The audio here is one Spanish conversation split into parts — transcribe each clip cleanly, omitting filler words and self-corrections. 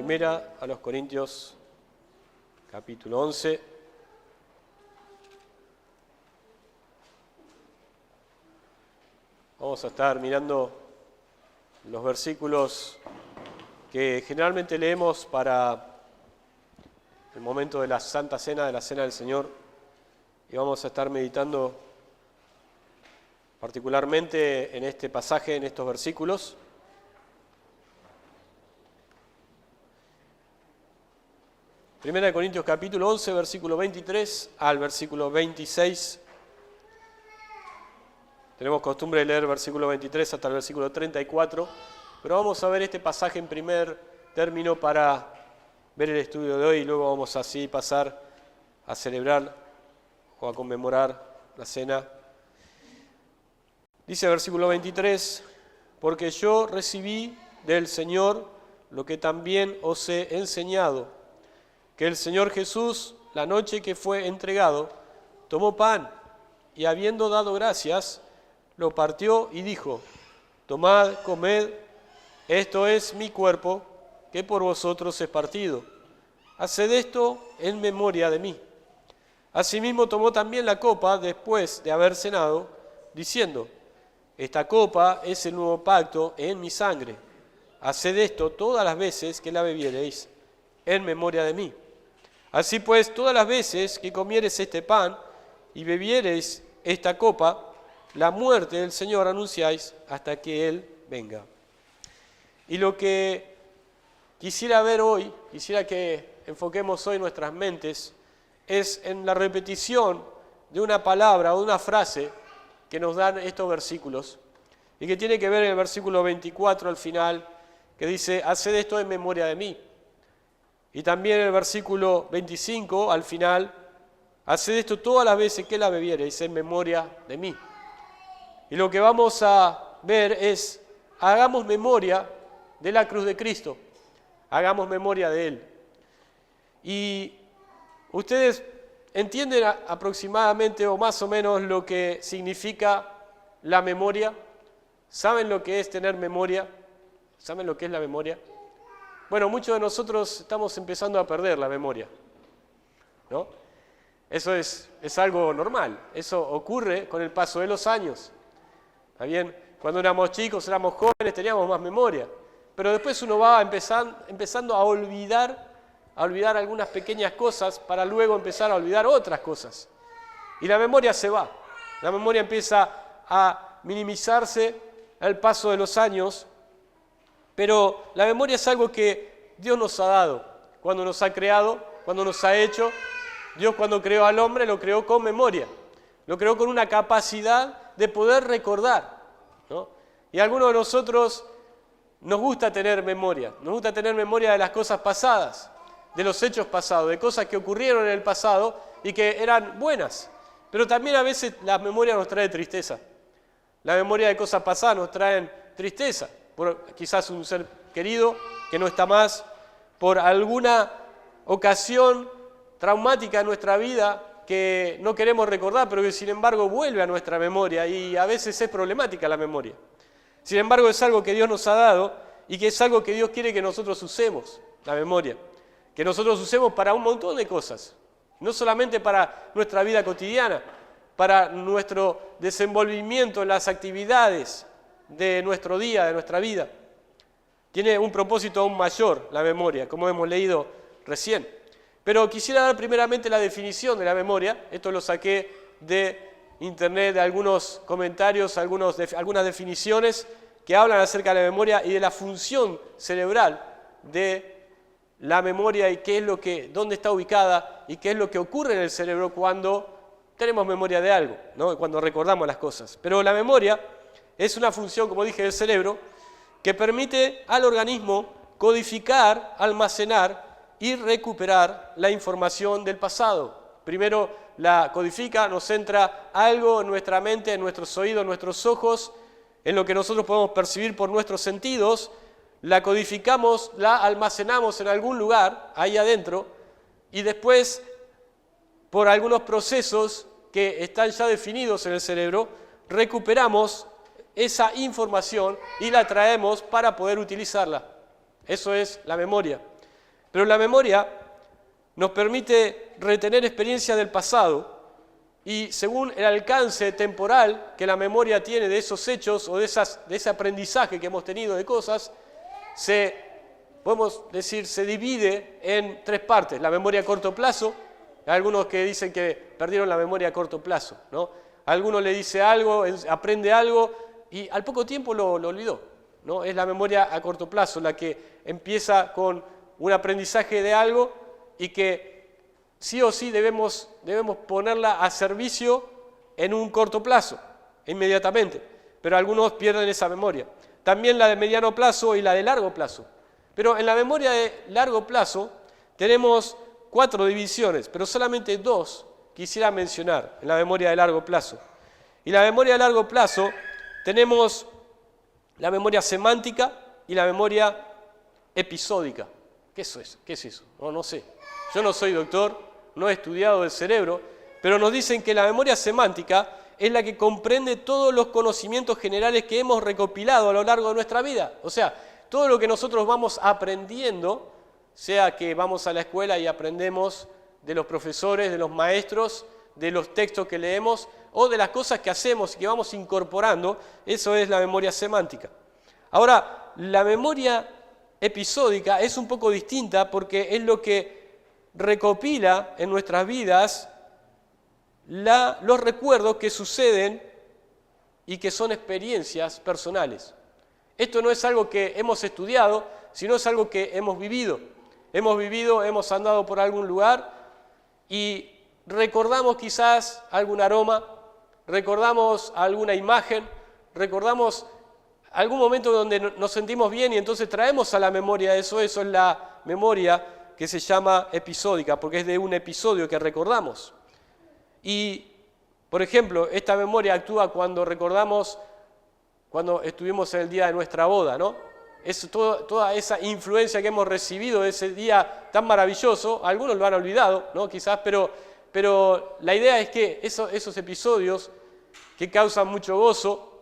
Primera a los Corintios, capítulo 11. Vamos a estar mirando los versículos que generalmente leemos para el momento de la Santa Cena, de la Cena del Señor, y vamos a estar meditando particularmente en este pasaje, en estos versículos. Primera de Corintios capítulo 11, versículo 23 al versículo 26. Tenemos costumbre de leer versículo 23 hasta el versículo 34, pero vamos a ver este pasaje en primer término para ver el estudio de hoy y luego vamos así pasar a celebrar o a conmemorar la cena. Dice el versículo 23, porque yo recibí del Señor lo que también os he enseñado, que el Señor Jesús, la noche que fue entregado, tomó pan y habiendo dado gracias, lo partió y dijo, tomad, comed, esto es mi cuerpo, que por vosotros es partido. Haced esto en memoria de mí. Asimismo tomó también la copa después de haber cenado, diciendo, esta copa es el nuevo pacto en mi sangre. Haced esto todas las veces que la bebiereis, en memoria de mí. Así pues, todas las veces que comiereis este pan y bebiereis esta copa, la muerte del Señor anunciáis hasta que Él venga. Y lo que quisiera ver hoy, quisiera que enfoquemos hoy nuestras mentes, es en la repetición de una palabra o de una frase que nos dan estos versículos, y que tiene que ver en el versículo 24 al final, que dice, haced esto en memoria de mí. Y también en el versículo 25 al final, haced esto todas las veces que la bebiereis en memoria de mí. Y lo que vamos a ver es, hagamos memoria de la cruz de Cristo, hagamos memoria de Él. Y ustedes entienden aproximadamente o más o menos lo que significa la memoria. ¿Saben lo que es tener memoria? ¿Saben lo que es la memoria? Bueno, muchos de nosotros estamos empezando a perder la memoria, ¿no? Eso es algo normal, eso ocurre con el paso de los años. ¿Está bien? Cuando éramos chicos, éramos jóvenes, teníamos más memoria, pero después uno va empezando a olvidar algunas pequeñas cosas para luego empezar a olvidar otras cosas. Y la memoria se va, la memoria empieza a minimizarse al paso de los años. Pero la memoria es algo que Dios nos ha dado, cuando nos ha creado, cuando nos ha hecho. Dios cuando creó al hombre lo creó con memoria, lo creó con una capacidad de poder recordar, ¿no? Y a algunos de nosotros nos gusta tener memoria de las cosas pasadas, de los hechos pasados, de cosas que ocurrieron en el pasado y que eran buenas. Pero también a veces la memoria nos trae tristeza. La memoria de cosas pasadas nos trae tristeza. Por quizás un ser querido que no está más, por alguna ocasión traumática en nuestra vida que no queremos recordar, pero que sin embargo vuelve a nuestra memoria y a veces es problemática la memoria. Sin embargo es algo que Dios nos ha dado y que es algo que Dios quiere que nosotros usemos, la memoria, que nosotros usemos para un montón de cosas, no solamente para nuestra vida cotidiana, para nuestro desenvolvimiento en las actividades de nuestro día, de nuestra vida. Tiene un propósito aún mayor la memoria, como hemos leído recién. Pero quisiera dar primeramente la definición de la memoria. Esto lo saqué de internet, de algunos comentarios, algunas definiciones que hablan acerca de la memoria y de la función cerebral de la memoria y dónde está ubicada y qué es lo que ocurre en el cerebro cuando tenemos memoria de algo, ¿no? Cuando recordamos las cosas. Pero la memoria es una función, como dije, del cerebro que permite al organismo codificar, almacenar y recuperar la información del pasado. Primero la codifica, nos entra algo en nuestra mente, en nuestros oídos, en nuestros ojos, en lo que nosotros podemos percibir por nuestros sentidos, la codificamos, la almacenamos en algún lugar, ahí adentro, y después, por algunos procesos que están ya definidos en el cerebro, recuperamos esa información y la traemos para poder utilizarla. Eso es la memoria. Pero la memoria nos permite retener experiencias del pasado y según el alcance temporal que la memoria tiene de esos hechos o de ese aprendizaje que hemos tenido de cosas, podemos decir, se divide en tres partes. La memoria a corto plazo, hay algunos que dicen que perdieron la memoria a corto plazo, ¿no? Alguno le dice algo, aprende algo y al poco tiempo lo olvidó, ¿no? Es la memoria a corto plazo la que empieza con un aprendizaje de algo y que sí o sí debemos ponerla a servicio en un corto plazo, inmediatamente. Pero algunos pierden esa memoria. También la de mediano plazo y la de largo plazo. Pero en la memoria de largo plazo tenemos 4 divisiones, pero solamente 2 quisiera mencionar en la memoria de largo plazo. Y la memoria de largo plazo tenemos la memoria semántica y la memoria episódica. ¿Qué es eso? ¿Qué es eso? No sé. Yo no soy doctor, no he estudiado el cerebro, pero nos dicen que la memoria semántica es la que comprende todos los conocimientos generales que hemos recopilado a lo largo de nuestra vida. O sea, todo lo que nosotros vamos aprendiendo, sea que vamos a la escuela y aprendemos de los profesores, de los maestros, de los textos que leemos, o de las cosas que hacemos y que vamos incorporando, eso es la memoria semántica. Ahora, la memoria episódica es un poco distinta porque es lo que recopila en nuestras vidas los recuerdos que suceden y que son experiencias personales. Esto no es algo que hemos estudiado, sino es algo que hemos vivido. Hemos andado por algún lugar y recordamos quizás algún aroma, recordamos alguna imagen, recordamos algún momento donde nos sentimos bien y entonces traemos a la memoria eso es la memoria que se llama episódica, porque es de un episodio que recordamos. Y, por ejemplo, esta memoria actúa cuando recordamos cuando estuvimos en el día de nuestra boda, ¿no? Es toda esa influencia que hemos recibido de ese día tan maravilloso, algunos lo han olvidado, ¿no? Quizás, pero la idea es que esos episodios que causan mucho gozo,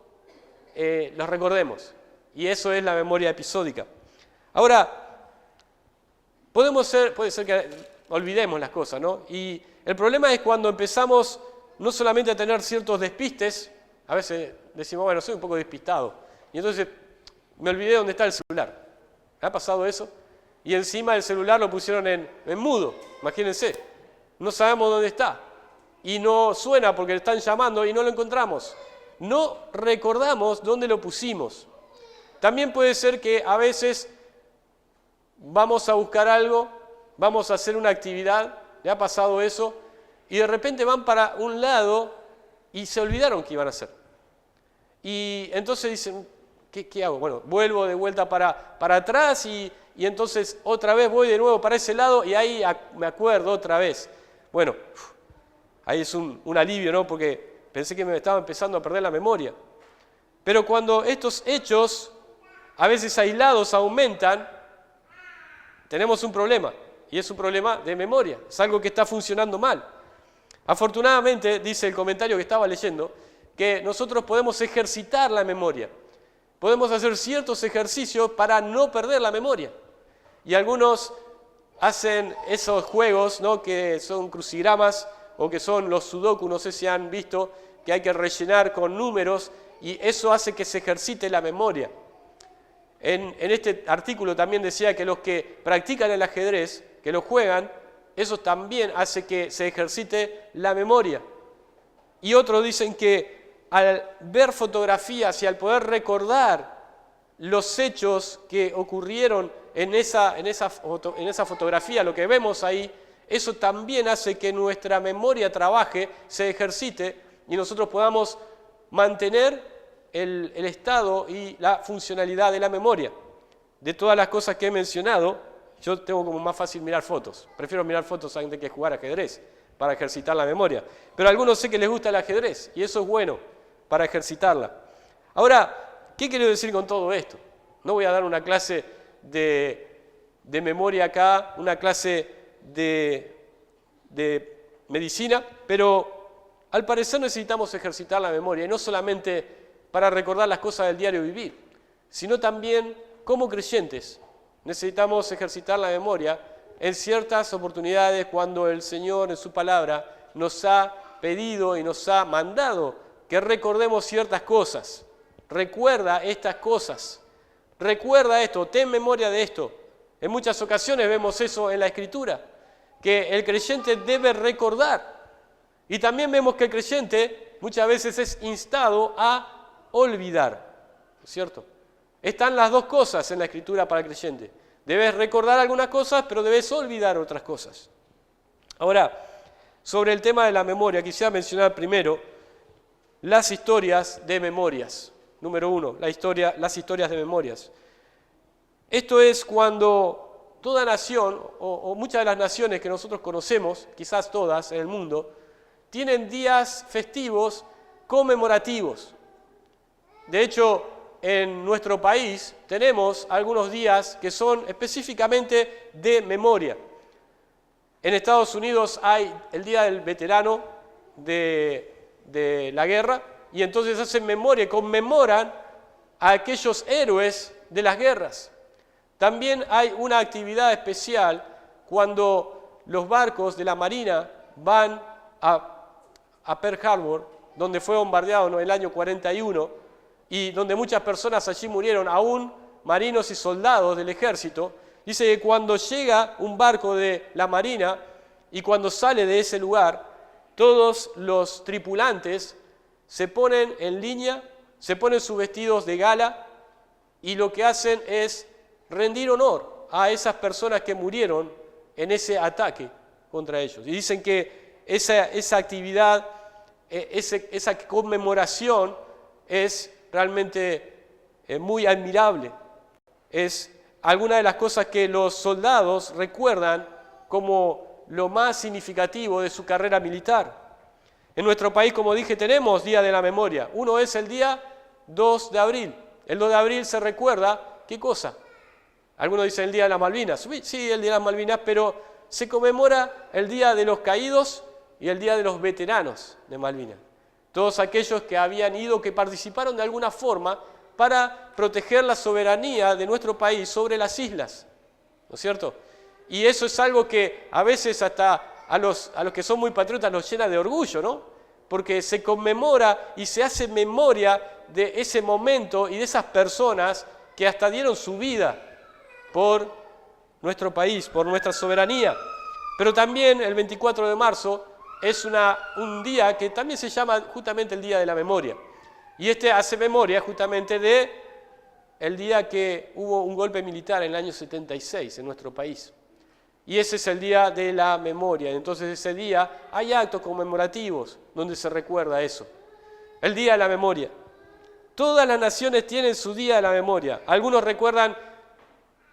los recordemos. Y eso es la memoria episódica. Ahora, puede ser que olvidemos las cosas, ¿no? Y el problema es cuando empezamos no solamente a tener ciertos despistes, a veces decimos, bueno, soy un poco despistado, y entonces me olvidé dónde está el celular. ¿Ha pasado eso? Y encima el celular lo pusieron en mudo, imagínense. No sabemos dónde está. Y no suena porque le están llamando y no lo encontramos. No recordamos dónde lo pusimos. También puede ser que a veces vamos a buscar algo, vamos a hacer una actividad, ¿le ha pasado eso? Y de repente van para un lado y se olvidaron qué iban a hacer. Y entonces dicen, ¿qué hago? Bueno, vuelvo de vuelta para atrás y entonces otra vez voy de nuevo para ese lado y ahí me acuerdo otra vez. Bueno, ahí es un alivio, ¿no? Porque pensé que me estaba empezando a perder la memoria. Pero cuando estos hechos, a veces aislados, aumentan, tenemos un problema, y es un problema de memoria, es algo que está funcionando mal. Afortunadamente, dice el comentario que estaba leyendo, que nosotros podemos ejercitar la memoria, podemos hacer ciertos ejercicios para no perder la memoria. Y algunos hacen esos juegos, ¿no? Que son crucigramas o que son los sudoku, no sé si han visto, que hay que rellenar con números y eso hace que se ejercite la memoria. En este artículo también decía que los que practican el ajedrez, que lo juegan, eso también hace que se ejercite la memoria. Y otros dicen que al ver fotografías y al poder recordar los hechos que ocurrieron en esa fotografía, lo que vemos ahí, eso también hace que nuestra memoria trabaje, se ejercite y nosotros podamos mantener el estado y la funcionalidad de la memoria. De todas las cosas que he mencionado, yo tengo como más fácil mirar fotos. Prefiero mirar fotos antes que jugar ajedrez para ejercitar la memoria. Pero a algunos sé que les gusta el ajedrez y eso es bueno para ejercitarla. Ahora, ¿qué quiero decir con todo esto? No voy a dar una clase de memoria acá, una clase de medicina, pero al parecer necesitamos ejercitar la memoria y no solamente para recordar las cosas del diario vivir, sino también como creyentes necesitamos ejercitar la memoria en ciertas oportunidades cuando el Señor en su palabra nos ha pedido y nos ha mandado que recordemos ciertas cosas. Recuerda estas cosas. Recuerda esto, ten memoria de esto. En muchas ocasiones vemos eso en la Escritura, que el creyente debe recordar. Y también vemos que el creyente muchas veces es instado a olvidar, ¿no es cierto? Están las dos cosas en la Escritura para el creyente. Debes recordar algunas cosas, pero debes olvidar otras cosas. Ahora, sobre el tema de la memoria, quisiera mencionar primero las historias de memorias. Número 1, las historias de memorias. Esto es cuando toda nación, o muchas de las naciones que nosotros conocemos, quizás todas en el mundo, tienen días festivos conmemorativos. De hecho, en nuestro país tenemos algunos días que son específicamente de memoria. En Estados Unidos hay el Día del Veterano de la guerra, y entonces hacen memoria, conmemoran a aquellos héroes de las guerras. También hay una actividad especial cuando los barcos de la Marina van a Pearl Harbor, donde fue bombardeado en el año 41, y donde muchas personas allí murieron, aún marinos y soldados del ejército. Dice que cuando llega un barco de la Marina y cuando sale de ese lugar, todos los tripulantes se ponen en línea, se ponen sus vestidos de gala y lo que hacen es rendir honor a esas personas que murieron en ese ataque contra ellos. Y dicen que esa actividad, esa conmemoración es realmente muy admirable. Es alguna de las cosas que los soldados recuerdan como lo más significativo de su carrera militar. En nuestro país, como dije, tenemos Día de la Memoria. Uno es el día 2 de abril. El 2 de abril se recuerda, ¿qué cosa? Algunos dicen el Día de las Malvinas. Sí, el Día de las Malvinas, pero se conmemora el Día de los Caídos y el Día de los Veteranos de Malvinas. Todos aquellos que habían ido, que participaron de alguna forma para proteger la soberanía de nuestro país sobre las islas, ¿no es cierto? Y eso es algo que a veces hasta a los que son muy patriotas los llena de orgullo, ¿no? Porque se conmemora y se hace memoria de ese momento y de esas personas que hasta dieron su vida por nuestro país, por nuestra soberanía. Pero también el 24 de marzo es un día que también se llama justamente el Día de la Memoria. Y hace memoria justamente de el día que hubo un golpe militar en el año 76 en nuestro país. Y ese es el Día de la Memoria. Entonces ese día hay actos conmemorativos donde se recuerda eso. El Día de la Memoria. Todas las naciones tienen su Día de la Memoria. Algunos recuerdan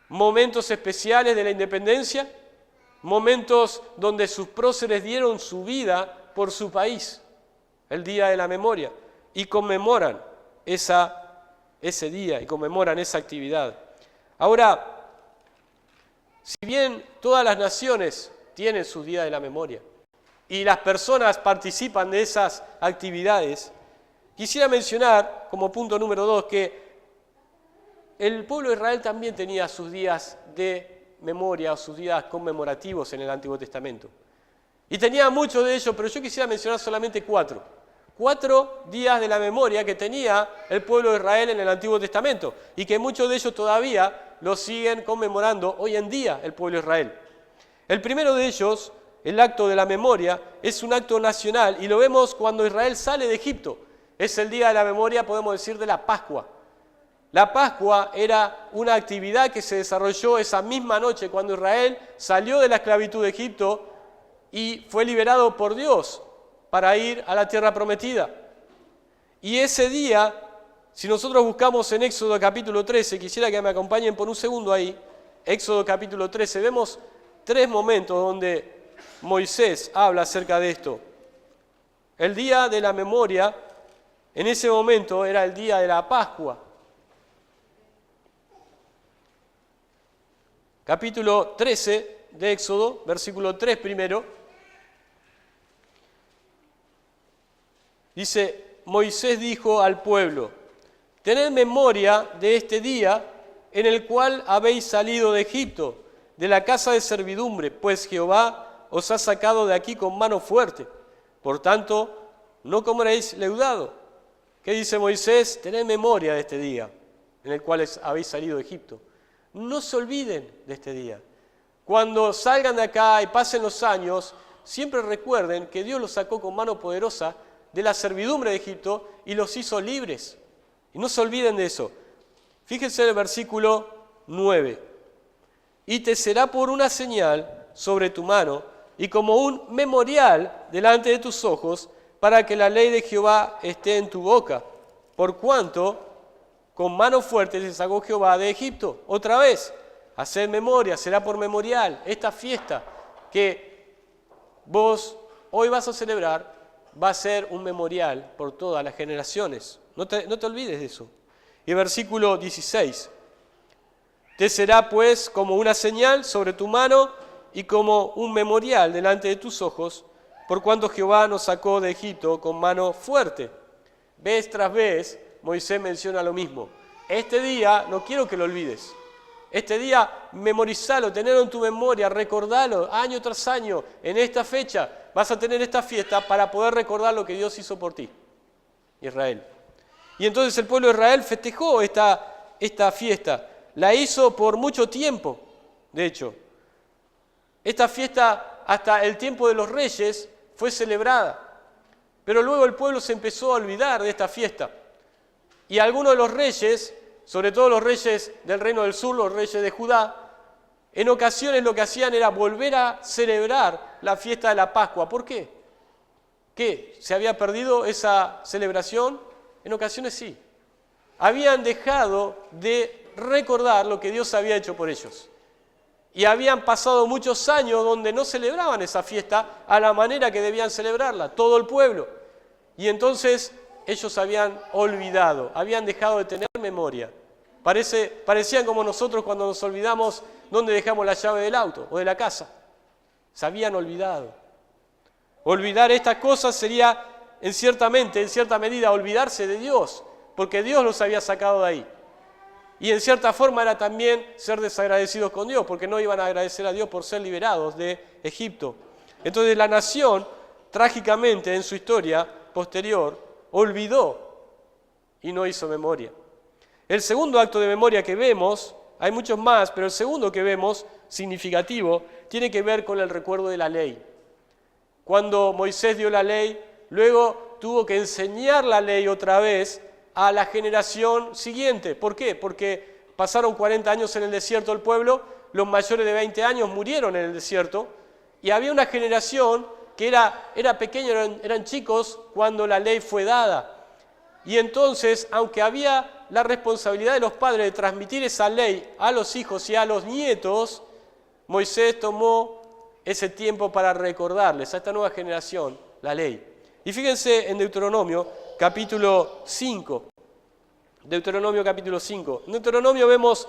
momentos especiales de la independencia, momentos donde sus próceres dieron su vida por su país. El Día de la Memoria. Y conmemoran ese día y conmemoran esa actividad. Ahora, si bien todas las naciones tienen su Día de la Memoria y las personas participan de esas actividades, quisiera mencionar como punto número 2 que el pueblo de Israel también tenía sus días de memoria o sus días conmemorativos en el Antiguo Testamento. Y tenía muchos de ellos, pero yo quisiera mencionar solamente 4. 4 días de la memoria que tenía el pueblo de Israel en el Antiguo Testamento y que muchos de ellos todavía lo siguen conmemorando hoy en día el pueblo de Israel. El primero de ellos, el acto de la memoria, es un acto nacional y lo vemos cuando Israel sale de Egipto. Es el día de la memoria, podemos decir, de la Pascua. La Pascua era una actividad que se desarrolló esa misma noche cuando Israel salió de la esclavitud de Egipto y fue liberado por Dios para ir a la tierra prometida. Y ese día, si nosotros buscamos en Éxodo capítulo 13, quisiera que me acompañen por un segundo ahí, Éxodo capítulo 13, vemos 3 momentos donde Moisés habla acerca de esto. El día de la memoria, en ese momento, era el día de la Pascua. Capítulo 13 de Éxodo, versículo 3 primero. Dice, Moisés dijo al pueblo, tened memoria de este día en el cual habéis salido de Egipto, de la casa de servidumbre, pues Jehová os ha sacado de aquí con mano fuerte. Por tanto, no comeréis leudado. ¿Qué dice Moisés? Tened memoria de este día en el cual habéis salido de Egipto. No se olviden de este día. Cuando salgan de acá y pasen los años, siempre recuerden que Dios los sacó con mano poderosa de la servidumbre de Egipto y los hizo libres. Y no se olviden de eso. Fíjense en el versículo 9. Y te será por una señal sobre tu mano y como un memorial delante de tus ojos, para que la ley de Jehová esté en tu boca, por cuanto con mano fuerte te sacó Jehová de Egipto. Otra vez, haced memoria, será por memorial. Esta fiesta que vos hoy vas a celebrar va a ser un memorial por todas las generaciones. No te olvides de eso. Y el versículo 16. Te será pues como una señal sobre tu mano y como un memorial delante de tus ojos, por cuanto Jehová nos sacó de Egipto con mano fuerte. Vez tras vez, Moisés menciona lo mismo. Este día no quiero que lo olvides. Este día memorizalo, tenerlo en tu memoria, recordalo año tras año. En esta fecha vas a tener esta fiesta para poder recordar lo que Dios hizo por ti, Israel. Y entonces el pueblo de Israel festejó esta fiesta. La hizo por mucho tiempo, de hecho. Esta fiesta, hasta el tiempo de los reyes, fue celebrada. Pero luego el pueblo se empezó a olvidar de esta fiesta. Y algunos de los reyes, sobre todo los reyes del reino del sur, los reyes de Judá, en ocasiones lo que hacían era volver a celebrar la fiesta de la Pascua. ¿Por qué? ¿Qué? ¿Se había perdido esa celebración? En ocasiones sí. Habían dejado de recordar lo que Dios había hecho por ellos. Y habían pasado muchos años donde no celebraban esa fiesta a la manera que debían celebrarla, todo el pueblo. Y entonces ellos habían olvidado, habían dejado de tener memoria. Parecían como nosotros cuando nos olvidamos dónde dejamos la llave del auto o de la casa. Se habían olvidado. Olvidar estas cosas sería, en cierta medida, olvidarse de Dios, porque Dios los había sacado de ahí. Y en cierta forma era también ser desagradecidos con Dios, porque no iban a agradecer a Dios por ser liberados de Egipto. Entonces la nación, trágicamente en su historia posterior, olvidó y no hizo memoria. El segundo acto de memoria que vemos, hay muchos más, pero el segundo que vemos, significativo, tiene que ver con el recuerdo de la ley. Cuando Moisés dio la ley, luego tuvo que enseñar la ley otra vez a la generación siguiente. ¿Por qué? Porque pasaron 40 años en el desierto el pueblo, los mayores de 20 años murieron en el desierto, y había una generación que era pequeña, eran chicos cuando la ley fue dada. Y entonces, aunque había la responsabilidad de los padres de transmitir esa ley a los hijos y a los nietos, Moisés tomó ese tiempo para recordarles a esta nueva generación la ley. Y fíjense en Deuteronomio capítulo 5. Deuteronomio capítulo 5. En Deuteronomio vemos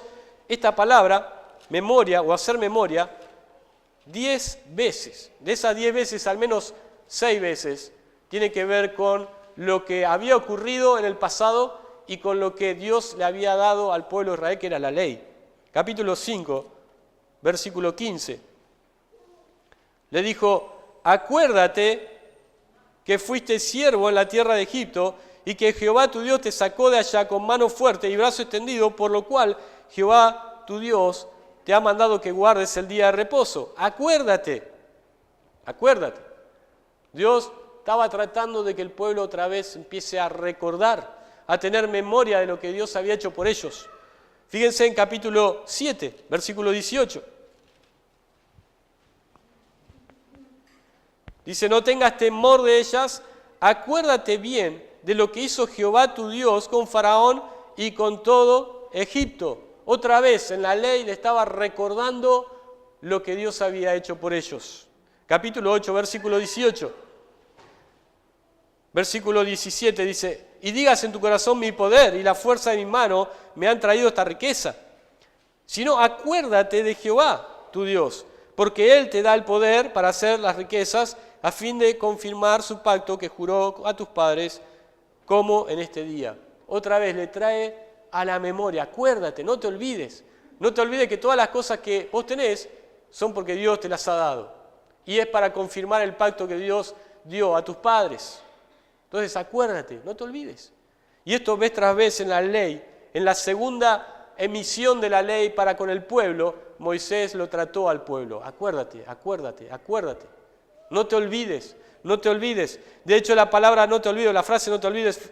esta palabra, memoria o hacer memoria, 10 veces. De esas 10 veces, al menos 6 veces, tiene que ver con lo que había ocurrido en el pasado y con lo que Dios le había dado al pueblo de Israel, que era la ley. Capítulo 5, versículo 15. Le dijo, acuérdate que fuiste siervo en la tierra de Egipto y que Jehová tu Dios te sacó de allá con mano fuerte y brazo extendido, por lo cual Jehová tu Dios te ha mandado que guardes el día de reposo. Acuérdate. Dios estaba tratando de que el pueblo otra vez empiece a recordar, a tener memoria de lo que Dios había hecho por ellos. Fíjense en capítulo 7, versículo 18. Dice, no tengas temor de ellas, acuérdate bien de lo que hizo Jehová tu Dios con Faraón y con todo Egipto. Otra vez en la ley le estaba recordando lo que Dios había hecho por ellos. Capítulo 8, versículo 18. Versículo 17 dice, y digas en tu corazón mi poder y la fuerza de mi mano me han traído esta riqueza. Sino acuérdate de Jehová tu Dios, porque Él te da el poder para hacer las riquezas a fin de confirmar su pacto que juró a tus padres como en este día. Otra vez le trae a la memoria, acuérdate, no te olvides. No te olvides que todas las cosas que vos tenés son porque Dios te las ha dado. Y es para confirmar el pacto que Dios dio a tus padres. Entonces acuérdate, no te olvides. Y esto vez tras vez en la ley, en la segunda emisión de la ley para con el pueblo, Moisés lo trató al pueblo. Acuérdate, acuérdate, acuérdate. No te olvides, no te olvides. De hecho, la palabra no te olvides, la frase no te olvides,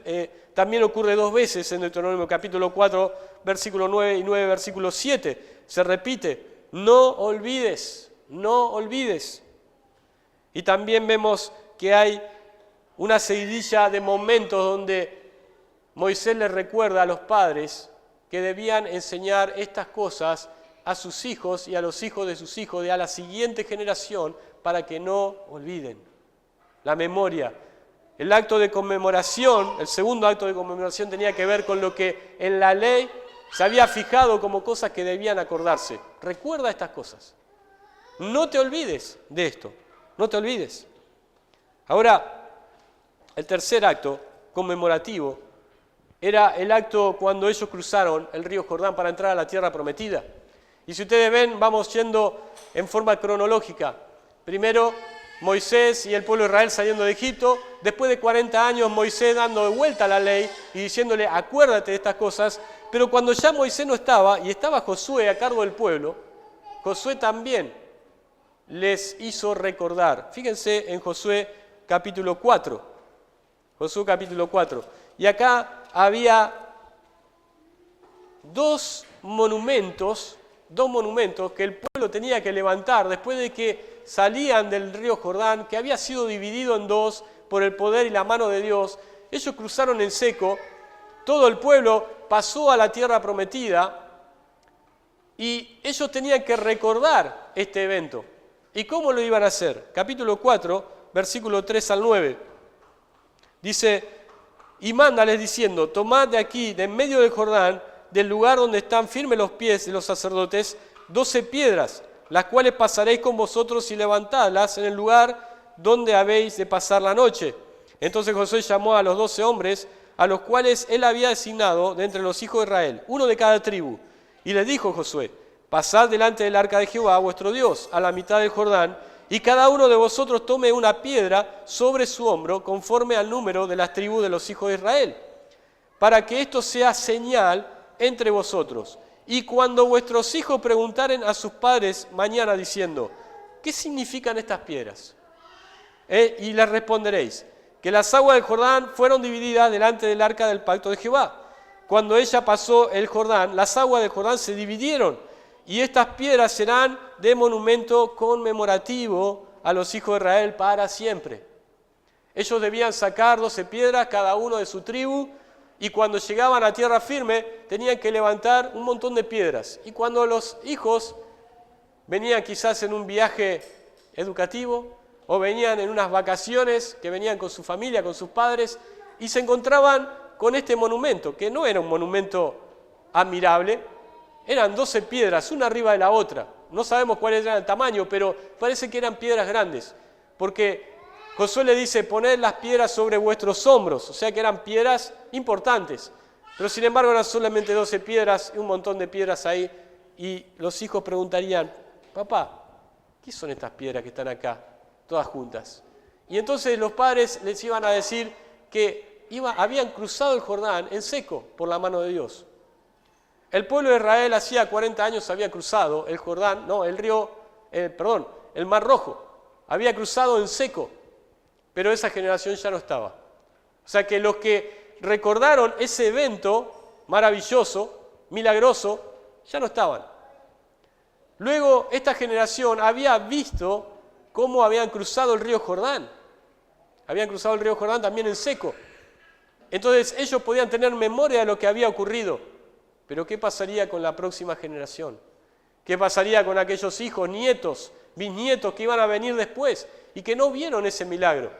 también ocurre 2 veces en Deuteronomio capítulo 4, versículo 9 y 9, versículo 7. Se repite, no olvides, no olvides. Y también vemos que hay una seguidilla de momentos donde Moisés les recuerda a los padres que debían enseñar estas cosas a sus hijos y a los hijos de sus hijos, a la siguiente generación, para que no olviden. La memoria. El acto de conmemoración, el segundo acto de conmemoración tenía que ver con lo que en la ley se había fijado como cosas que debían acordarse. Recuerda estas cosas. No te olvides de esto. No te olvides. Ahora, el tercer acto conmemorativo era el acto cuando ellos cruzaron el río Jordán para entrar a la tierra prometida. Y si ustedes ven, vamos yendo en forma cronológica. Primero, Moisés y el pueblo de Israel saliendo de Egipto. Después de 40 años, Moisés dando de vuelta la ley y diciéndole, acuérdate de estas cosas. Pero cuando ya Moisés no estaba y estaba Josué a cargo del pueblo, Josué también les hizo recordar. Fíjense en Josué capítulo 4. Josué capítulo 4. Y acá había dos monumentos que el pueblo tenía que levantar después de que salían del río Jordán, que había sido dividido en dos por el poder y la mano de Dios. Ellos cruzaron en seco, todo el pueblo pasó a la tierra prometida y ellos tenían que recordar este evento. ¿Y cómo lo iban a hacer? Capítulo 4, versículo 3 al 9. Dice, y mándales diciendo, tomad de aquí, de en medio del Jordán, del lugar donde están firmes los pies de los sacerdotes, 12 piedras, las cuales pasaréis con vosotros y levantadlas en el lugar donde habéis de pasar la noche. Entonces Josué llamó a los 12 hombres, a los cuales él había designado de entre los hijos de Israel, uno de cada tribu. Y les dijo Josué, pasad delante del arca de Jehová, vuestro Dios, a la mitad del Jordán, y cada uno de vosotros tome una piedra sobre su hombro, conforme al número de las tribus de los hijos de Israel, para que esto sea señal entre vosotros. Y cuando vuestros hijos preguntaren a sus padres mañana diciendo, ¿qué significan estas piedras? Y les responderéis, que las aguas del Jordán fueron divididas delante del arca del pacto de Jehová. Cuando ella pasó el Jordán, las aguas del Jordán se dividieron, y estas piedras serán de monumento conmemorativo a los hijos de Israel para siempre. Ellos debían sacar 12 piedras, cada uno de su tribu, y cuando llegaban a tierra firme tenían que levantar un montón de piedras. Y cuando los hijos venían quizás en un viaje educativo o venían en unas vacaciones que venían con su familia, con sus padres, y se encontraban con este monumento, que no era un monumento admirable, eran 12 piedras, una arriba de la otra. No sabemos cuál era el tamaño, pero parece que eran piedras grandes, porque Josué le dice, poned las piedras sobre vuestros hombros, o sea que eran piedras importantes. Pero sin embargo eran solamente 12 piedras y un montón de piedras ahí. Y los hijos preguntarían, papá, ¿qué son estas piedras que están acá, todas juntas? Y entonces los padres les iban a decir que habían cruzado el Jordán en seco por la mano de Dios. El pueblo de Israel hacía 40 años había cruzado el Jordán, el Mar Rojo. Había cruzado en seco, pero esa generación ya no estaba. O sea que los que recordaron ese evento maravilloso, milagroso, ya no estaban. Luego esta generación había visto cómo habían cruzado el río Jordán. Habían cruzado el río Jordán también en seco. Entonces ellos podían tener memoria de lo que había ocurrido. Pero ¿qué pasaría con la próxima generación? ¿Qué pasaría con aquellos hijos, nietos, bisnietos que iban a venir después y que no vieron ese milagro?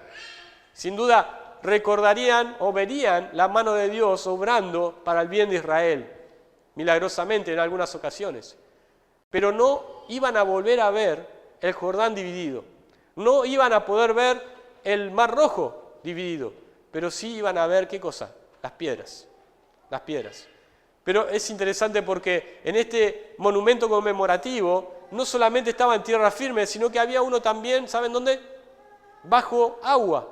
Sin duda recordarían o verían la mano de Dios obrando para el bien de Israel, milagrosamente en algunas ocasiones. Pero no iban a volver a ver el Jordán dividido. No iban a poder ver el Mar Rojo dividido. Pero sí iban a ver, ¿qué cosa? Las piedras. Las piedras. Pero es interesante porque en este monumento conmemorativo no solamente estaba en tierra firme, sino que había uno también, ¿saben dónde? Bajo agua,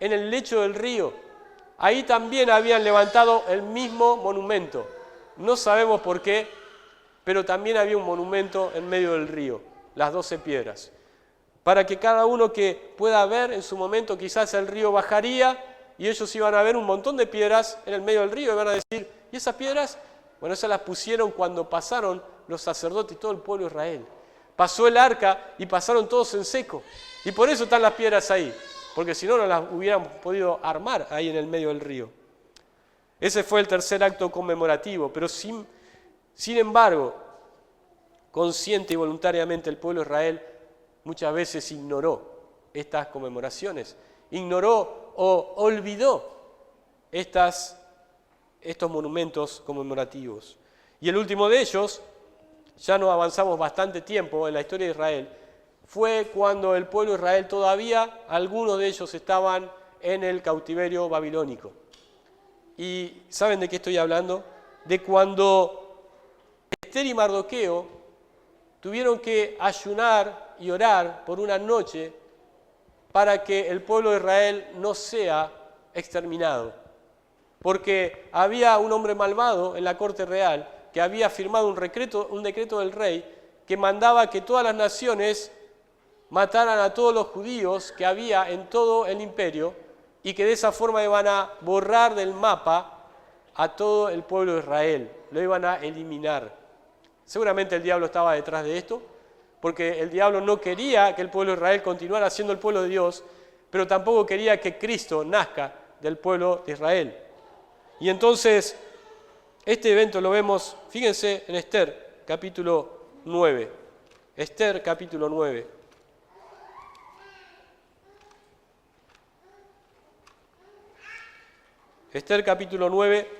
en el lecho del río. Ahí también habían levantado el mismo monumento. No sabemos por qué, pero también había un monumento en medio del río, las 12 piedras. Para que cada uno que pueda ver en su momento, quizás el río bajaría y ellos iban a ver un montón de piedras en el medio del río y van a decir, ¿y esas piedras? Bueno, esas las pusieron cuando pasaron los sacerdotes y todo el pueblo de Israel. Pasó el arca y pasaron todos en seco. Y por eso están las piedras ahí, porque si no, no las hubieran podido armar ahí en el medio del río. Ese fue el tercer acto conmemorativo, pero sin embargo, consciente y voluntariamente el pueblo de Israel muchas veces ignoró estas conmemoraciones, ignoró o olvidó estos monumentos conmemorativos. Y el último de ellos, ya no avanzamos bastante tiempo en la historia de Israel, fue cuando el pueblo de Israel todavía, algunos de ellos estaban en el cautiverio babilónico. ¿Y saben de qué estoy hablando? De cuando Ester y Mardoqueo tuvieron que ayunar y orar por una noche para que el pueblo de Israel no sea exterminado. Porque había un hombre malvado en la corte real que había firmado un decreto del rey que mandaba que todas las naciones mataran a todos los judíos que había en todo el imperio y que de esa forma iban a borrar del mapa a todo el pueblo de Israel, lo iban a eliminar. Seguramente el diablo estaba detrás de esto, porque el diablo no quería que el pueblo de Israel continuara siendo el pueblo de Dios, pero tampoco quería que Cristo nazca del pueblo de Israel. Y entonces, este evento lo vemos, fíjense en Ester, capítulo 9. Ester, capítulo 9. Ester, capítulo 9,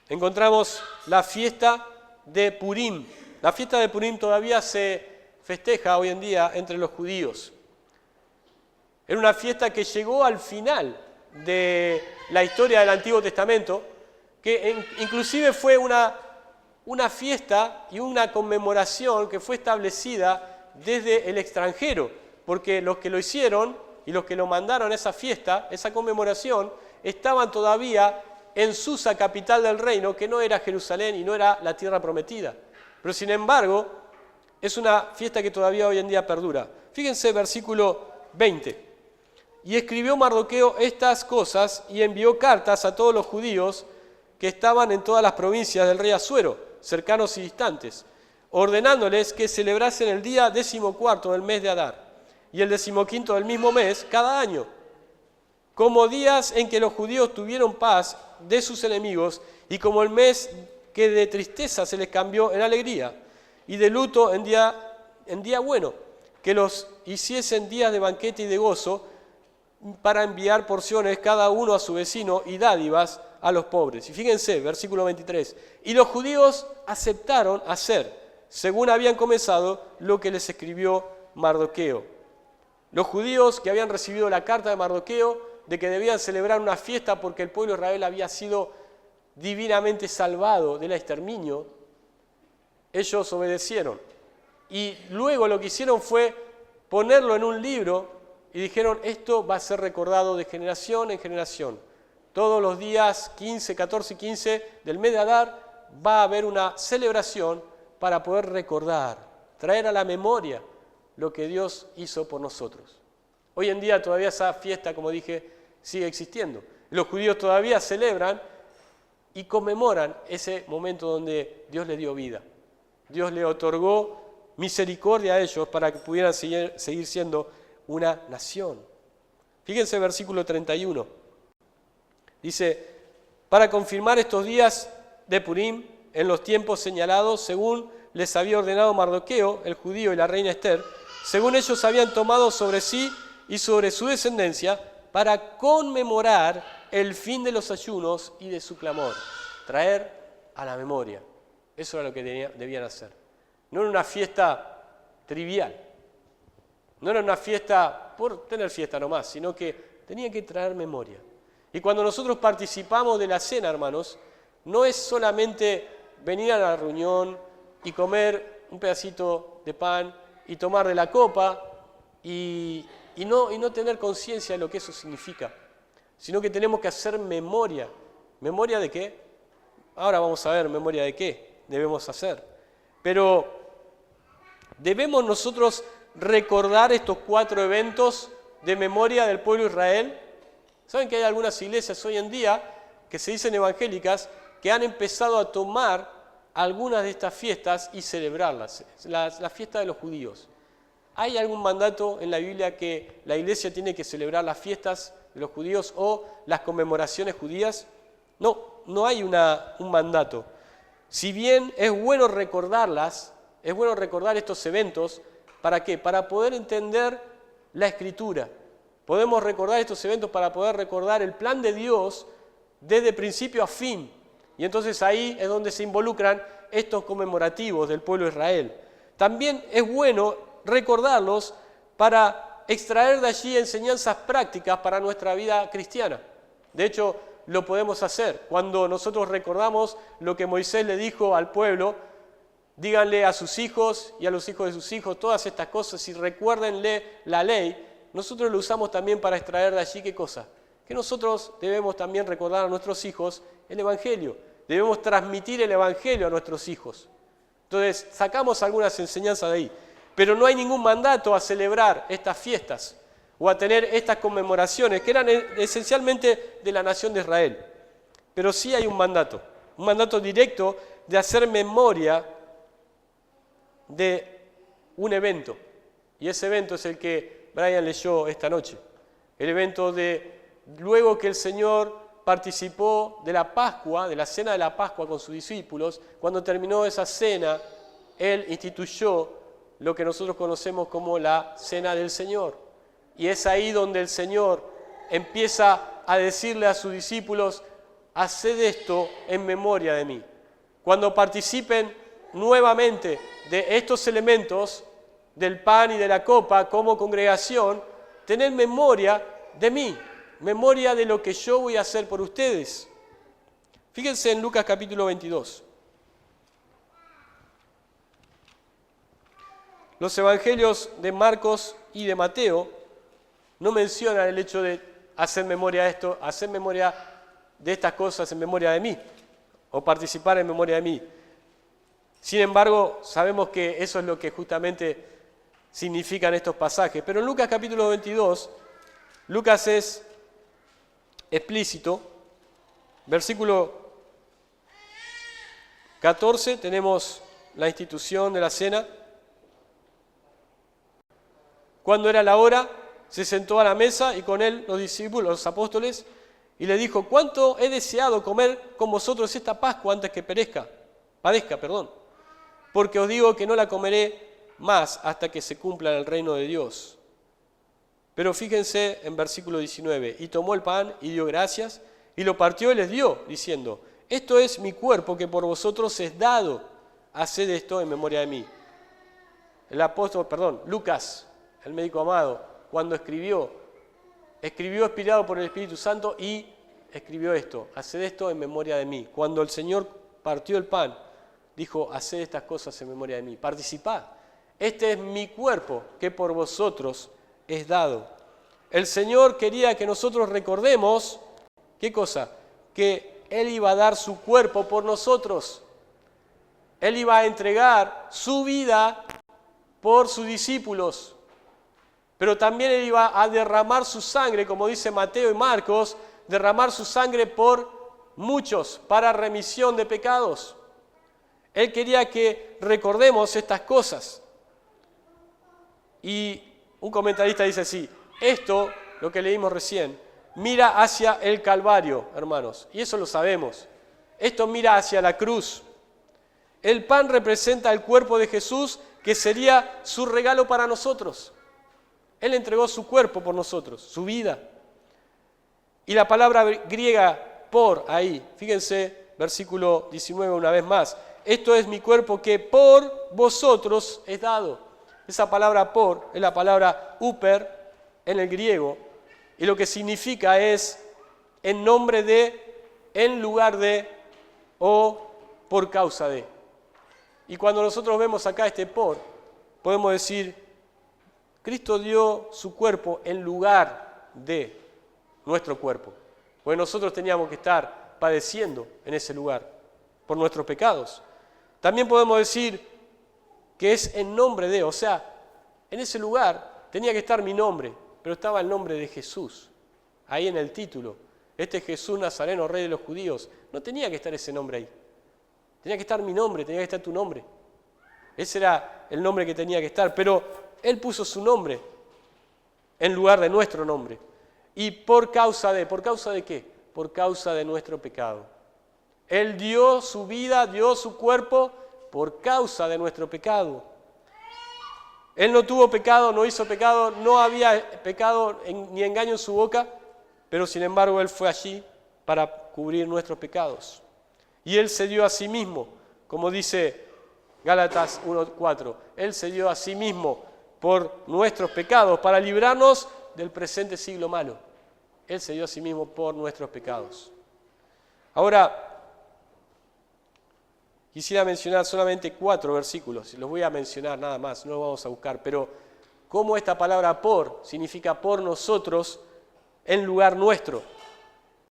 encontramos la fiesta de Purim. La fiesta de Purim todavía se festeja hoy en día entre los judíos. Era una fiesta que llegó al final de la historia del Antiguo Testamento, que inclusive fue una fiesta y una conmemoración que fue establecida desde el extranjero, porque los que lo hicieron y los que lo mandaron a esa fiesta, esa conmemoración, estaban todavía en Susa, capital del reino, que no era Jerusalén y no era la tierra prometida. Pero sin embargo, es una fiesta que todavía hoy en día perdura. Fíjense, versículo 20. Y escribió Mardoqueo estas cosas y envió cartas a todos los judíos que estaban en todas las provincias del rey Asuero, cercanos y distantes, ordenándoles que celebrasen el día 14 del mes de Adar y el 15 del mismo mes cada año, como días en que los judíos tuvieron paz de sus enemigos y como el mes que de tristeza se les cambió en alegría y de luto en día bueno, que los hiciesen días de banquete y de gozo para enviar porciones cada uno a su vecino y dádivas a los pobres. Y fíjense, versículo 23, y los judíos aceptaron hacer, según habían comenzado, lo que les escribió Mardoqueo. Los judíos que habían recibido la carta de Mardoqueo de que debían celebrar una fiesta porque el pueblo de Israel había sido divinamente salvado del exterminio, ellos obedecieron. Y luego lo que hicieron fue ponerlo en un libro y dijeron, esto va a ser recordado de generación en generación. Todos los días 15, 14 y 15 del mes de Adar va a haber una celebración para poder recordar, traer a la memoria lo que Dios hizo por nosotros. Hoy en día todavía esa fiesta, como dije, sigue existiendo. Los judíos todavía celebran y conmemoran ese momento donde Dios les dio vida. Dios le otorgó misericordia a ellos para que pudieran seguir siendo una nación. Fíjense el versículo 31. Dice, para confirmar estos días de Purim en los tiempos señalados, según les había ordenado Mardoqueo, el judío, y la reina Ester, según ellos habían tomado sobre sí y sobre su descendencia, para conmemorar el fin de los ayunos y de su clamor, traer a la memoria. Eso era lo que debían hacer. No era una fiesta trivial, no era una fiesta por tener fiesta nomás, sino que tenía que traer memoria. Y cuando nosotros participamos de la cena, hermanos, no es solamente venir a la reunión y comer un pedacito de pan y tomar de la copa y no tener conciencia de lo que eso significa, sino que tenemos que hacer memoria. ¿Memoria de qué? Ahora vamos a ver memoria de qué debemos hacer. Pero debemos nosotros recordar estos 4 eventos de memoria del pueblo de Israel. ¿Saben que hay algunas iglesias hoy en día que se dicen evangélicas que han empezado a tomar algunas de estas fiestas y celebrarlas? La fiesta de los judíos. ¿Hay algún mandato en la Biblia que la iglesia tiene que celebrar las fiestas de los judíos o las conmemoraciones judías? No hay un mandato. Si bien es bueno recordarlas, es bueno recordar estos eventos, ¿para qué? Para poder entender la Escritura. Podemos recordar estos eventos para poder recordar el plan de Dios desde principio a fin. Y entonces ahí es donde se involucran estos conmemorativos del pueblo de Israel. También es bueno recordarlos para extraer de allí enseñanzas prácticas para nuestra vida cristiana. De hecho, lo podemos hacer. Cuando nosotros recordamos lo que Moisés le dijo al pueblo, díganle a sus hijos y a los hijos de sus hijos todas estas cosas y recuérdenle la ley, nosotros lo usamos también para extraer de allí ¿qué cosa? Que nosotros debemos también recordar a nuestros hijos el Evangelio. Debemos transmitir el Evangelio a nuestros hijos. Entonces, sacamos algunas enseñanzas de ahí. Pero no hay ningún mandato a celebrar estas fiestas o a tener estas conmemoraciones que eran esencialmente de la nación de Israel. Pero sí hay un mandato directo de hacer memoria de un evento. Y ese evento es el que Brian leyó esta noche. El evento de luego que el Señor participó de la Pascua, de la cena de la Pascua con sus discípulos, cuando terminó esa cena, Él instituyó lo que nosotros conocemos como la Cena del Señor. Y es ahí donde el Señor empieza a decirle a sus discípulos, haced esto en memoria de mí. Cuando participen nuevamente de estos elementos, del pan y de la copa como congregación, tened memoria de mí, memoria de lo que yo voy a hacer por ustedes. Fíjense en Lucas capítulo 22. Los evangelios de Marcos y de Mateo no mencionan el hecho de hacer memoria de esto, hacer memoria de estas cosas en memoria de mí, o participar en memoria de mí. Sin embargo, sabemos que eso es lo que justamente significan estos pasajes. Pero en Lucas capítulo 22, Lucas es explícito. Versículo 14 tenemos la institución de la cena. Cuando era la hora, se sentó a la mesa y con él los discípulos, los apóstoles, y le dijo, ¿cuánto he deseado comer con vosotros esta Pascua antes que padezca, porque os digo que no la comeré más hasta que se cumpla en el reino de Dios. Pero fíjense en versículo 19, y tomó el pan y dio gracias, y lo partió y les dio, diciendo, esto es mi cuerpo que por vosotros es dado, haced esto en memoria de mí. Lucas, el médico amado, cuando escribió inspirado por el Espíritu Santo y escribió esto, haced esto en memoria de mí. Cuando el Señor partió el pan, dijo, haced estas cosas en memoria de mí, participad. Este es mi cuerpo que por vosotros es dado. El Señor quería que nosotros recordemos, ¿qué cosa? Que Él iba a dar su cuerpo por nosotros. Él iba a entregar su vida por sus discípulos. Pero también Él iba a derramar su sangre, como dice Mateo y Marcos, derramar su sangre por muchos, para remisión de pecados. Él quería que recordemos estas cosas. Y un comentarista dice así, esto, lo que leímos recién, mira hacia el Calvario, hermanos, y eso lo sabemos. Esto mira hacia la cruz. El pan representa el cuerpo de Jesús, que sería su regalo para nosotros. Él entregó su cuerpo por nosotros, su vida. Y la palabra griega por ahí, fíjense, versículo 19 una vez más. Esto es mi cuerpo que por vosotros es dado. Esa palabra por es la palabra uper en el griego. Y lo que significa es en nombre de, en lugar de, o por causa de. Y cuando nosotros vemos acá este por, podemos decir, Cristo dio su cuerpo en lugar de nuestro cuerpo. Porque nosotros teníamos que estar padeciendo en ese lugar por nuestros pecados. También podemos decir que es en nombre de, o sea, en ese lugar tenía que estar mi nombre, pero estaba el nombre de Jesús, ahí en el título. Este es Jesús Nazareno, Rey de los Judíos. No tenía que estar ese nombre ahí. Tenía que estar mi nombre, tenía que estar tu nombre. Ese era el nombre que tenía que estar, pero Él puso su nombre en lugar de nuestro nombre. ¿Y por causa de qué? Por causa de nuestro pecado. Él dio su vida, dio su cuerpo por causa de nuestro pecado. Él no tuvo pecado, no hizo pecado, no había pecado ni engaño en su boca, pero sin embargo Él fue allí para cubrir nuestros pecados. Y Él se dio a sí mismo, como dice Gálatas 1:4. Él se dio a sí mismo por nuestros pecados, para librarnos del presente siglo malo. Él se dio a sí mismo por nuestros pecados. Ahora, quisiera mencionar solamente 4 versículos, los voy a mencionar nada más, no los vamos a buscar, pero cómo esta palabra por significa por nosotros en lugar nuestro.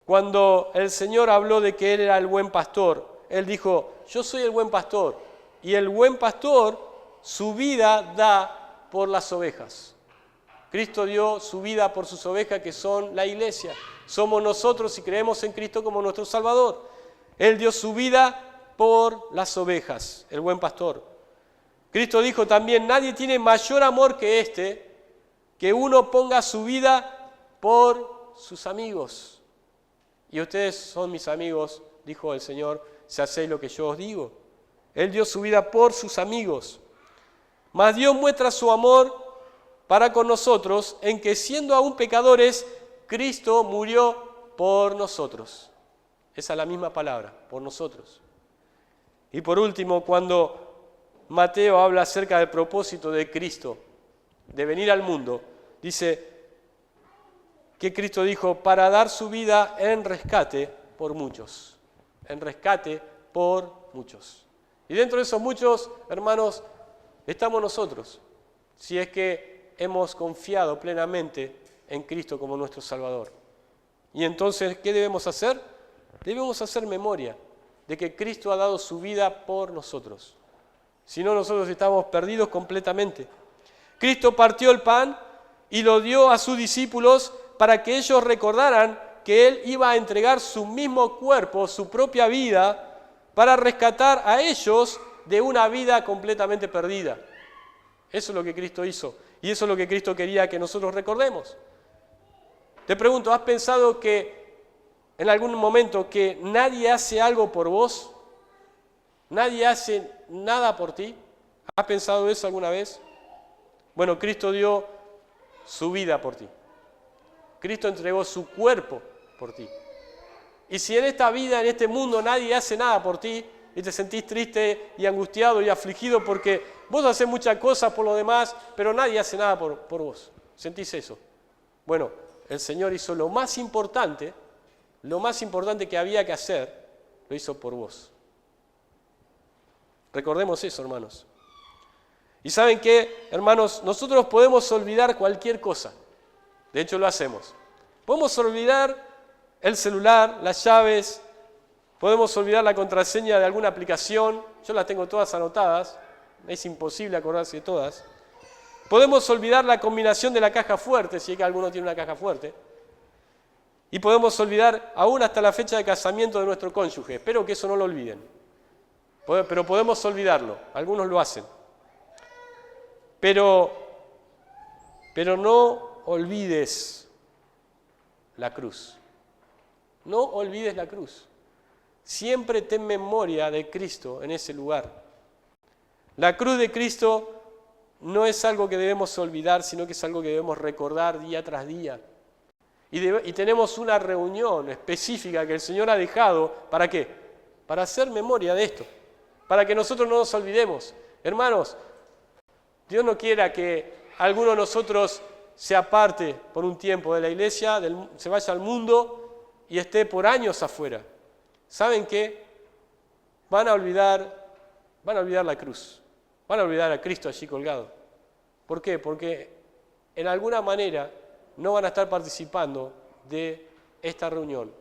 Cuando el Señor habló de que Él era el buen pastor, Él dijo, yo soy el buen pastor, y el buen pastor su vida da por las ovejas. Cristo dio su vida por sus ovejas, que son la iglesia. Somos nosotros si creemos en Cristo como nuestro Salvador. Él dio su vida por las ovejas, el buen pastor. Cristo dijo también, nadie tiene mayor amor que este, que uno ponga su vida por sus amigos. Y ustedes son mis amigos, dijo el Señor, si hacéis lo que yo os digo. Él dio su vida por sus amigos. Mas Dios muestra su amor para con nosotros en que siendo aún pecadores, Cristo murió por nosotros. Esa es la misma palabra, por nosotros. Y por último, cuando Mateo habla acerca del propósito de Cristo, de venir al mundo, dice que Cristo dijo, para dar su vida en rescate por muchos. En rescate por muchos. Y dentro de esos muchos, hermanos, estamos nosotros, si es que hemos confiado plenamente en Cristo como nuestro Salvador. Y entonces, ¿qué debemos hacer? Debemos hacer memoria de que Cristo ha dado su vida por nosotros. Si no, nosotros estamos perdidos completamente. Cristo partió el pan y lo dio a sus discípulos para que ellos recordaran que Él iba a entregar su mismo cuerpo, su propia vida, para rescatar a ellos de una vida completamente perdida. Eso es lo que Cristo hizo. Y eso es lo que Cristo quería que nosotros recordemos. Te pregunto, ¿has pensado que en algún momento que nadie hace algo por vos? ¿Nadie hace nada por ti? ¿Has pensado eso alguna vez? Bueno, Cristo dio su vida por ti. Cristo entregó su cuerpo por ti. Y si en esta vida, en este mundo, nadie hace nada por ti, y te sentís triste y angustiado y afligido porque vos haces muchas cosas por los demás, pero nadie hace nada por vos. ¿Sentís eso? Bueno, el Señor hizo lo más importante que había que hacer, lo hizo por vos. Recordemos eso, hermanos. Y ¿saben qué, hermanos? Nosotros podemos olvidar cualquier cosa. De hecho, lo hacemos. Podemos olvidar el celular, las llaves, podemos olvidar la contraseña de alguna aplicación. Yo las tengo todas anotadas. Es imposible acordarse de todas. Podemos olvidar la combinación de la caja fuerte, si es que alguno tiene una caja fuerte. Y podemos olvidar aún hasta la fecha de casamiento de nuestro cónyuge. Espero que eso no lo olviden. Pero podemos olvidarlo. Algunos lo hacen. Pero no olvides la cruz. No olvides la cruz. Siempre ten memoria de Cristo en ese lugar. La cruz de Cristo no es algo que debemos olvidar, sino que es algo que debemos recordar día tras día. Y tenemos una reunión específica que el Señor ha dejado, ¿para qué? Para hacer memoria de esto, para que nosotros no nos olvidemos. Hermanos, Dios no quiera que alguno de nosotros se aparte por un tiempo de la iglesia, se vaya al mundo y esté por años afuera. ¿Saben qué? van a olvidar la cruz, van a olvidar a Cristo allí colgado. ¿Por qué? Porque en alguna manera no van a estar participando de esta reunión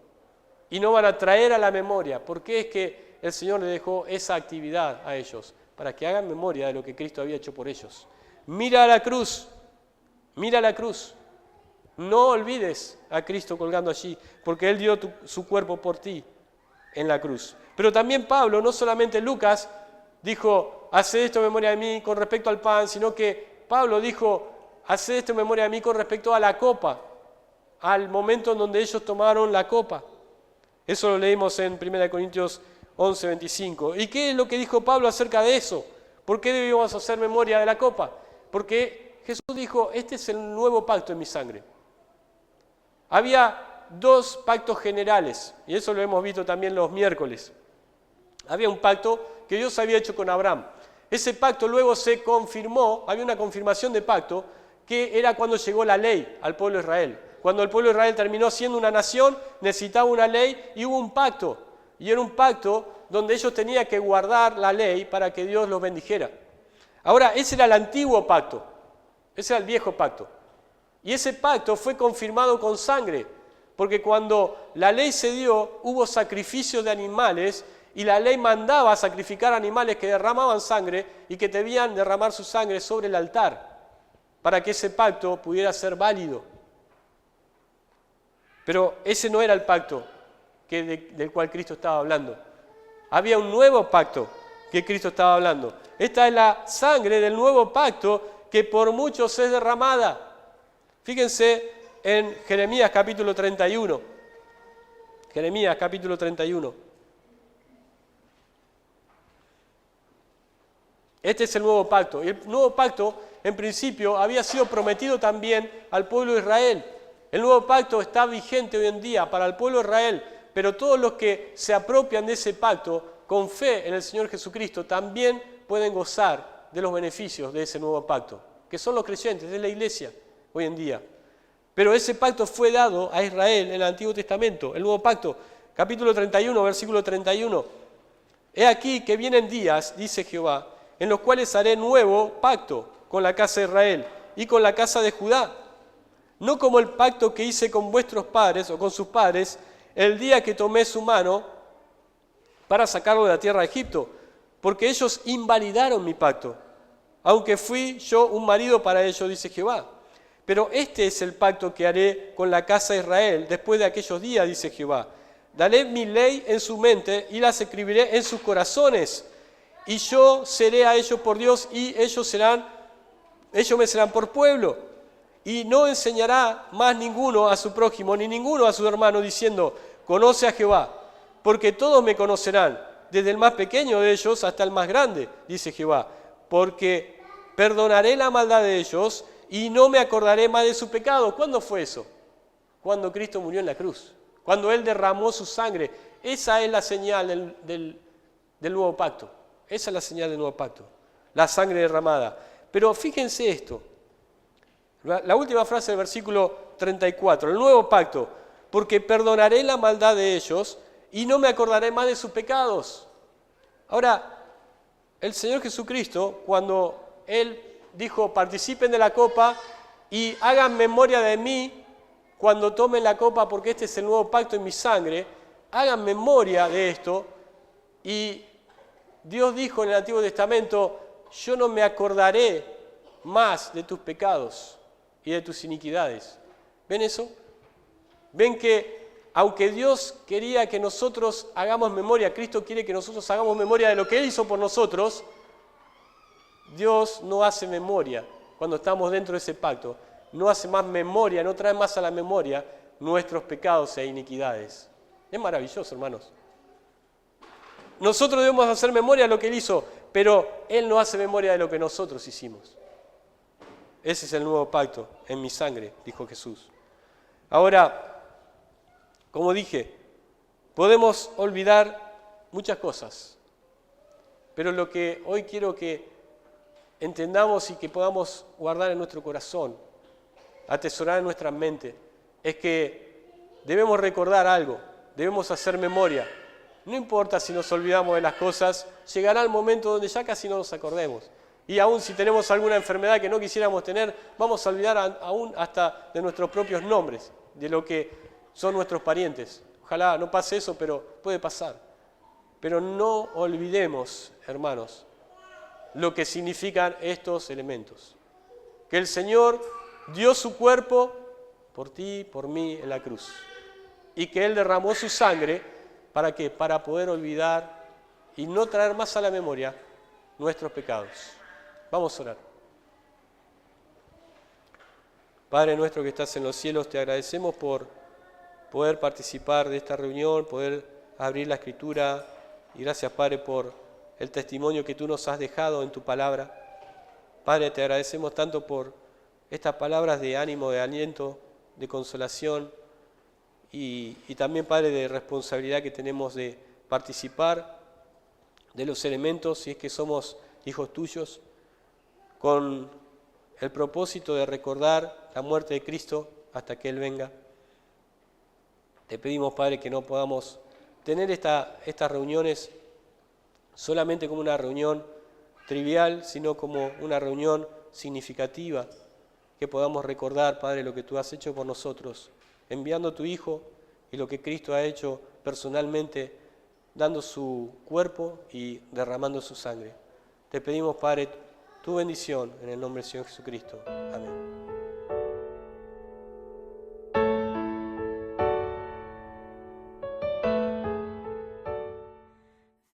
y no van a traer a la memoria. ¿Por qué es que el Señor le dejó esa actividad a ellos? Para que hagan memoria de lo que Cristo había hecho por ellos. Mira a la cruz, mira la cruz. No olvides a Cristo colgando allí, porque Él dio su cuerpo por ti en la cruz. Pero también Pablo, no solamente Lucas, dijo, haced esto en memoria de mí con respecto al pan, sino que Pablo dijo, haced esto en memoria de mí con respecto a la copa, al momento en donde ellos tomaron la copa. Eso lo leímos en 1 Corintios 11, 25. ¿Y qué es lo que dijo Pablo acerca de eso? ¿Por qué debíamos hacer memoria de la copa? Porque Jesús dijo, este es el nuevo pacto en mi sangre. Había dos pactos generales, y eso lo hemos visto también los miércoles. Había un pacto que Dios había hecho con Abraham. Ese pacto luego se confirmó, había una confirmación de pacto, que era cuando llegó la ley al pueblo de Israel. Cuando el pueblo de Israel terminó siendo una nación, necesitaba una ley y hubo un pacto. Y era un pacto donde ellos tenían que guardar la ley para que Dios los bendijera. Ahora, ese era el antiguo pacto, ese era el viejo pacto. Y ese pacto fue confirmado con sangre, porque cuando la ley se dio, hubo sacrificios de animales y la ley mandaba sacrificar animales que derramaban sangre y que debían derramar su sangre sobre el altar para que ese pacto pudiera ser válido. Pero ese no era el pacto del cual Cristo estaba hablando. Había un nuevo pacto que Cristo estaba hablando. Esta es la sangre del nuevo pacto que por muchos es derramada. Fíjense en Jeremías capítulo 31. Jeremías capítulo 31. Este es el nuevo pacto. Y el nuevo pacto, en principio, había sido prometido también al pueblo de Israel. El nuevo pacto está vigente hoy en día para el pueblo de Israel, pero todos los que se apropian de ese pacto con fe en el Señor Jesucristo también pueden gozar de los beneficios de ese nuevo pacto, que son los creyentes, de la iglesia hoy en día. Pero ese pacto fue dado a Israel en el Antiguo Testamento, el nuevo pacto, capítulo 31, versículo 31. He aquí que vienen días, dice Jehová, en los cuales haré nuevo pacto con la casa de Israel y con la casa de Judá, no como el pacto que hice con vuestros padres o con sus padres el día que tomé su mano para sacarlo de la tierra de Egipto, porque ellos invalidaron mi pacto, aunque fui yo un marido para ellos, dice Jehová. Pero este es el pacto que haré con la casa de Israel después de aquellos días, dice Jehová. Daré mi ley en su mente y las escribiré en sus corazones, y yo seré a ellos por Dios y ellos me serán por pueblo. Y no enseñará más ninguno a su prójimo, ni ninguno a su hermano, diciendo, conoce a Jehová, porque todos me conocerán, desde el más pequeño de ellos hasta el más grande, dice Jehová, porque perdonaré la maldad de ellos y no me acordaré más de su pecado. ¿Cuándo fue eso? Cuando Cristo murió en la cruz, cuando Él derramó su sangre. Esa es la señal del nuevo pacto, esa es la señal del nuevo pacto, la sangre derramada. Pero fíjense esto, la última frase del versículo 34, el nuevo pacto, porque perdonaré la maldad de ellos y no me acordaré más de sus pecados. Ahora, el Señor Jesucristo, cuando Él dijo, participen de la copa y hagan memoria de mí cuando tomen la copa, porque este es el nuevo pacto en mi sangre, hagan memoria de esto. Y Dios dijo en el Antiguo Testamento, yo no me acordaré más de tus pecados y de tus iniquidades. ¿Ven eso? ¿Ven que aunque Dios quería que nosotros hagamos memoria, Cristo quiere que nosotros hagamos memoria de lo que Él hizo por nosotros, Dios no hace memoria cuando estamos dentro de ese pacto, no hace más memoria, no trae más a la memoria nuestros pecados e iniquidades. Es maravilloso, hermanos. Nosotros debemos hacer memoria de lo que Él hizo, pero Él no hace memoria de lo que nosotros hicimos. Ese es el nuevo pacto en mi sangre, dijo Jesús. Ahora, como dije, podemos olvidar muchas cosas, pero lo que hoy quiero que entendamos y que podamos guardar en nuestro corazón, atesorar en nuestra mente, es que debemos recordar algo, debemos hacer memoria No importa si nos olvidamos de las cosas, llegará el momento donde ya casi no nos acordemos. Y aún si tenemos alguna enfermedad que no quisiéramos tener, vamos a olvidar aún hasta de nuestros propios nombres, de lo que son nuestros parientes. Ojalá no pase eso, pero puede pasar. Pero no olvidemos, hermanos, lo que significan estos elementos. Que el Señor dio su cuerpo por ti y por mí en la cruz. Y que Él derramó su sangre, ¿para qué? Para poder olvidar y no traer más a la memoria nuestros pecados. Vamos a orar. Padre nuestro que estás en los cielos, te agradecemos por poder participar de esta reunión, poder abrir la Escritura. Y gracias, Padre, por el testimonio que tú nos has dejado en tu palabra. Padre, te agradecemos tanto por estas palabras de ánimo, de aliento, de consolación y también, Padre, de responsabilidad que tenemos de participar de los elementos, si es que somos hijos tuyos, con el propósito de recordar la muerte de Cristo hasta que Él venga. Te pedimos, Padre, que no podamos tener estas reuniones solamente como una reunión trivial, sino como una reunión significativa, que podamos recordar, Padre, lo que tú has hecho por nosotros, enviando a tu Hijo y lo que Cristo ha hecho personalmente, dando su cuerpo y derramando su sangre. Te pedimos, Padre, tu bendición en el nombre del Señor Jesucristo. Amén.